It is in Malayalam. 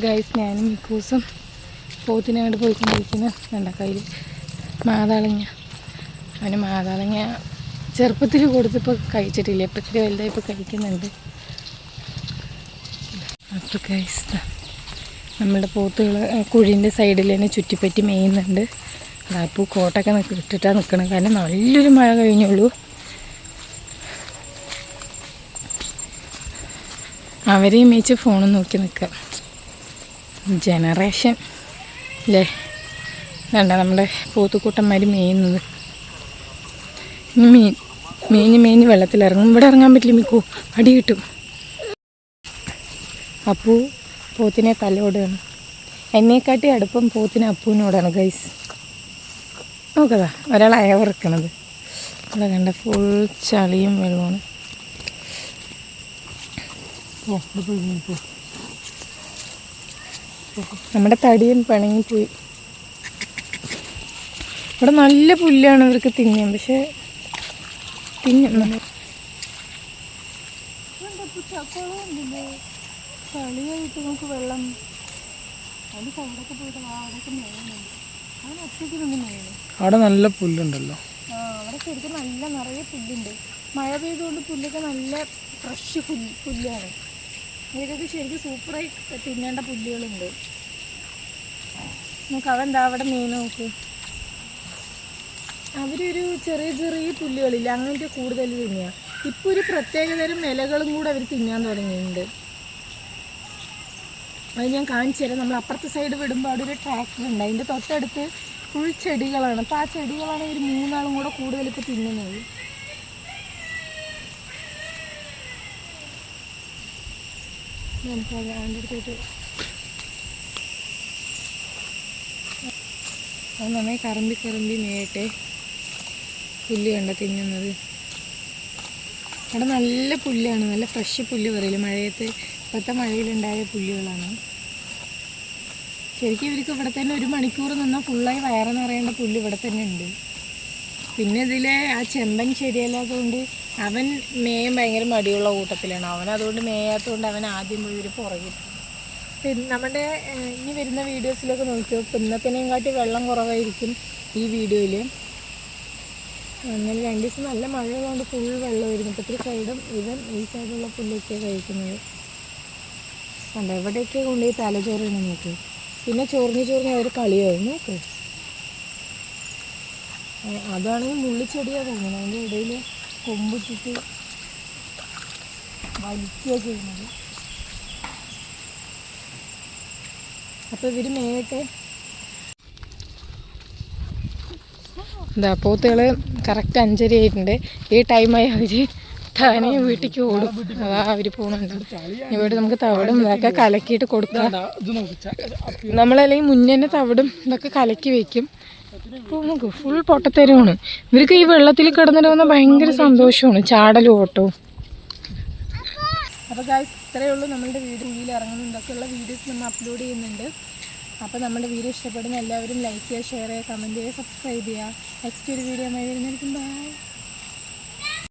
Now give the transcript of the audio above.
ഗൈസ് ഞാനും മിക്കൂസും പോത്തിനെ അങ്ങോട്ട് പോയിക്കൊണ്ടിരിക്കുന്നു. വേണ്ട കയ്യിൽ മാതാളങ്ങ. അവന് മാതാളങ്ങ ചെറുപ്പത്തിൽ കൊടുത്തിപ്പോൾ കഴിച്ചിട്ടില്ല, ഇപ്പം ഇത്തിരി വലുതായിപ്പോൾ കഴിക്കുന്നുണ്ട്. അപ്പോൾ ഗൈസ് നമ്മുടെ പോത്തുകൾ കുഴീൻ്റെ സൈഡിൽ തന്നെ ചുറ്റിപ്പറ്റി മേയുന്നുണ്ട്. അപ്പോൾ കോട്ടൊക്കെ ഇട്ടിട്ടാണ് നിൽക്കണം, കാരണം നല്ലൊരു മഴ കഴിഞ്ഞുള്ളൂ. അവരെയും മേച്ച് ഫോണും നോക്കി നിൽക്കുക. ജനറേഷൻ അല്ലേ, വേണ്ട നമ്മുടെ പോത്തുകൂട്ടന്മാർ മേയുന്നത്. ഇനി മേഞ്ഞ് വെള്ളത്തിലിറങ്ങും. ഇവിടെ ഇറങ്ങാൻ പറ്റില്ല, മിക്കൂ അടി കിട്ടും. അപ്പു പോത്തിനെ തലോടുകയാണ്. എന്നെക്കാട്ടി അടുപ്പം പോത്തിന് അപ്പൂവിനോടാണ് ഗൈസ്. നോക്കതാ ഒരാൾ അയവിറക്കണത്. ഇവിടെ കണ്ട ഫുൾ ചളിയും വെള്ളമാണ്. നമ്മുടെ തടിയൻ പിണങ്ങിപ്പോയി. ഇവിടെ നല്ല പുല്ലാണ് ഇവർക്ക് തിന്നാൻ, പക്ഷെ ചളിയായിട്ട് നമുക്ക് വെള്ളം അതിന് സൈഡൊക്കെ പോയിട്ട് അവിടെയൊക്കെ മേയുന്നുണ്ട്. അവൻ ഒറ്റയ്ക്കൊന്നും മേയുന്നു. അവിടെ നല്ല പുല്ലുണ്ടല്ലോ. അവിടെ ശരിക്കും നല്ല നിറയെ പുല്ലുണ്ട്. മഴ പെയ്തുകൊണ്ട് പുല്ലൊക്കെ നല്ല ഫ്രഷ് പുല്ലാണ്. ഇതൊക്കെ ശരിക്കും സൂപ്പറായി തിന്നേണ്ട പുല്ലുകളുണ്ട്. നമുക്ക് അവൻ അവിടെ മീൻ നോക്ക്. അവരൊരു ചെറിയ ചെറിയ പുല്ലുകളില്ല അങ്ങനത്തെ കൂടുതൽ തിന്നുക. ഇപ്പോൾ ഒരു പ്രത്യേകതരം ഇലകളും കൂടെ അവർ തിന്നാൻ തുടങ്ങിയിട്ടുണ്ട്. അത് ഞാൻ കാണിച്ചു തരാം. നമ്മൾ അപ്പുറത്തെ സൈഡ് വിടുമ്പോൾ അവിടെ ഒരു ട്രാക്ടർ ഉണ്ട്, അതിൻ്റെ തൊട്ടടുത്ത് ഫുൾ ചെടികളാണ്. അപ്പോൾ ആ ചെടികളാണ് ഒരു മൂന്നാളും കൂടെ കൂടുതൽ ഇപ്പോൾ തിന്നുന്നത്. നമുക്കത് അതിൻ്റെ അടുത്തോട്ട് അത് നന്നായി കറമ്പി മേയട്ടെ. പുല്ല് കണ്ട തിന്നുന്നത്. അവിടെ നല്ല പുല്ലാണ്, നല്ല ഫ്രഷ് പുല്ല് പറയില്ല. മഴയത്ത് ഇപ്പോഴത്തെ മഴയിലുണ്ടായ പുല്ലുകളാണ്. ശരിക്കും ഇവർക്ക് ഇവിടെ തന്നെ 1 മണിക്കൂർ നിന്നാൽ ഫുള്ളായി വയറ് നിറയേണ്ട പുല്ല് ഇവിടെ തന്നെ ഉണ്ട്. പിന്നെ ഇതിലെ ആ ചെമ്പൻ ശരിയല്ലാത്തതുകൊണ്ട് അവൻ മേയാൻ ഭയങ്കര മടിയുള്ള കൂട്ടത്തിലാണ്. അവനതുകൊണ്ട് മേയാത്തതുകൊണ്ട് അവൻ ആദ്യം പോയി ഒരു പുറകിൽ. പിന്നെ നമ്മുടെ ഇനി വരുന്ന വീഡിയോസിലൊക്കെ നോക്കിയോ, ഇപ്പം ഇന്നത്തേനേയും കാട്ടി വെള്ളം കുറവായിരിക്കും ഈ വീഡിയോയിൽ. എന്നാൽ 2 ദിവസം നല്ല മഴയുള്ളതുകൊണ്ട് ഫുൾ വെള്ളമായിരുന്നു. ഇപ്പോഴത്തെ സൈഡും ഈ സൈഡുള്ള പുല്ലൊക്കെയാണ് കഴിക്കുന്നത്. കണ്ടോ എവിടെയൊക്കെ കൊണ്ടുപോയി തലച്ചോറിന് നോക്ക്. പിന്നെ ചൊറിഞ്ഞ് അവർ കളിയാവും നോക്ക്. അതാണെങ്കിൽ മുള്ളിച്ചെടിയാണ് തോന്നുന്നത്. അതിൻ്റെ ഇടയിൽ കൊമ്പിട്ടിട്ട് വലിക്കുക ചെയ്യുന്നത്. അപ്പോൾ ഇവർ മേയട്ടെ. എന്താ പോത്തുകൾ കറക്റ്റ് 5:30 ആയിട്ടുണ്ട്. ഈ ടൈമായി അവർ താനെ വീട്ടിലേക്ക് ഓടും. അതാ അവർ പോകുന്നുണ്ട്. ഇവിടെ നമുക്ക് തവിടും ഇതൊക്കെ കലക്കിയിട്ട് കൊടുക്കാം. നമ്മളല്ലെങ്കിൽ മുന്നേ തന്നെ തവിടും ഇതൊക്കെ കലക്കി വെക്കും. അപ്പോൾ നമുക്ക് ഫുൾ പൊട്ടത്തരമാണ്. ഇവർക്ക് ഈ വെള്ളത്തിൽ കിടന്നിട്ട് വന്നാൽ ഭയങ്കര സന്തോഷമാണ്, ചാടലും ഓട്ടവും. അപ്പോൾ ഗൈസ് ഇത്രയേ ഉള്ളൂ നമ്മളുടെ വീഡിയോയിൽ ഇറങ്ങുന്നതൊക്കെയുള്ള വീഡിയോസ് നമ്മൾ അപ്ലോഡ് ചെയ്യുന്നുണ്ട്. അപ്പോൾ നമ്മുടെ വീഡിയോ ഇഷ്ടപ്പെടുന്ന എല്ലാവരും ലൈക്ക് ചെയ്യുക, ഷെയർ ചെയ്യുക, കമൻറ്റ് ചെയ്യുക, സബ്സ്ക്രൈബ് ചെയ്യുക. നെക്സ്റ്റ് ഒരു വീഡിയോ ആയി വരുന്നതായിരിക്കും. ബൈ.